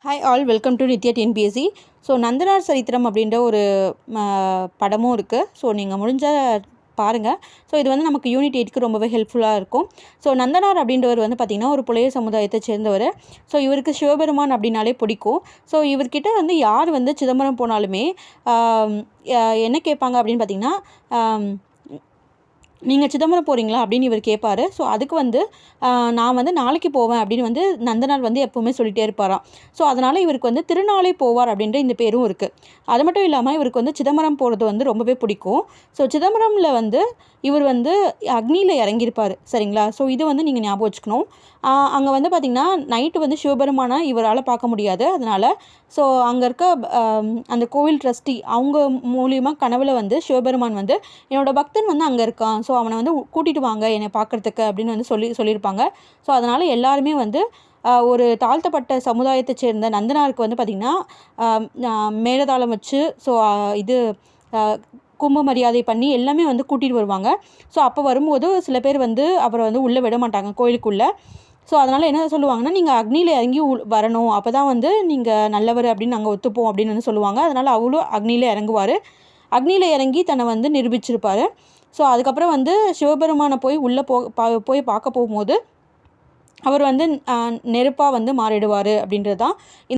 Hi all, welcome to Nithya TNPSC. So Nandanar சரித்திரம் அப்படின்ற ஒரு படமும் இருக்குது. ஸோ நீங்கள் முடிஞ்சால் பாருங்கள். ஸோ இது வந்து நமக்கு யூனிட் 8க்கு ரொம்பவே ஹெல்ப்ஃபுல்லாக இருக்கும். ஸோ நந்தனார் அப்படின்றவர் வந்து பார்த்திங்கன்னா ஒரு புலைய சமுதாயத்தை சேர்ந்தவர். ஸோ இவருக்கு சிவபெருமான் அப்படின்னாலே பிடிக்கும். ஸோ இவர்கிட்ட வந்து யார் வந்து சிதம்பரம் போனாலுமே என்ன கேட்பாங்க அப்படின்னு பார்த்திங்கன்னா, நீங்கள் சிதம்பரம் போகிறீங்களா அப்படின்னு இவர் கேட்பார். ஸோ அதுக்கு வந்து நான் வந்து நாளைக்கு போவேன் அப்படின்னு வந்து நந்தனார் வந்து எப்போவுமே சொல்லிகிட்டே இருப்பாராம். ஸோ அதனால் இவருக்கு வந்து திருநாளை போவார் அப்படின்ற இந்த பேரும் இருக்குது. அது மட்டும் இல்லாமல் இவருக்கு வந்து சிதம்பரம் போகிறது வந்து ரொம்பவே பிடிக்கும். ஸோ சிதம்பரமில் வந்து இவர் வந்து அக்னியில் இறங்கியிருப்பார். சரிங்களா? ஸோ இது வந்து நீங்கள் ஞாபகம் வச்சுக்கணும். அங்கே வந்து பார்த்திங்கன்னா நைட்டு வந்து சிவபெருமானை இவரால் பார்க்க முடியாது. அதனால் ஸோ அங்கே இருக்க அந்த கோவில் ட்ரஸ்டி அவங்க மூலியமாக கனவில் வந்து சிவபெருமான் வந்து என்னோடய பக்தன் வந்து அங்கே இருக்கான், ஸோ அவனை வந்து கூட்டிகிட்டு வாங்க என்னை பார்க்குறதுக்கு அப்படின்னு வந்து சொல்லியிருப்பாங்க. ஸோ அதனால் எல்லாருமே வந்து ஒரு தாழ்த்தப்பட்ட சமுதாயத்தை சேர்ந்த நந்தனாருக்கு வந்து பார்த்திங்கன்னா மேலதாளம் வச்சு ஸோ இது கும்ப மரியாதை பண்ணி எல்லாமே வந்து கூட்டிகிட்டு வருவாங்க. ஸோ அப்போ வரும்போது சில பேர் வந்து அவரை வந்து உள்ளே விட மாட்டாங்க கோயிலுக்குள்ளே. ஸோ அதனால் என்ன சொல்லுவாங்கன்னா, நீங்கள் அக்னியில் இறங்கி வரணும், அப்போ தான் வந்து நீங்கள் நல்லவர் அப்படின்னு நாங்கள் ஒத்துப்போம் அப்படின்னு வந்து சொல்லுவாங்க. அதனால் அவளும் அக்னியில் இறங்குவார். அக்னியில் இறங்கி தன்னை வந்து நிரூபிச்சிருப்பார். ஸோ அதுக்கப்புறம் வந்து சிவபெருமானை போய் உள்ளே போய் பார்க்க போகும்போது அவர் வந்து நெருப்பாக வந்து மாறிடுவார் அப்படின்றது தான்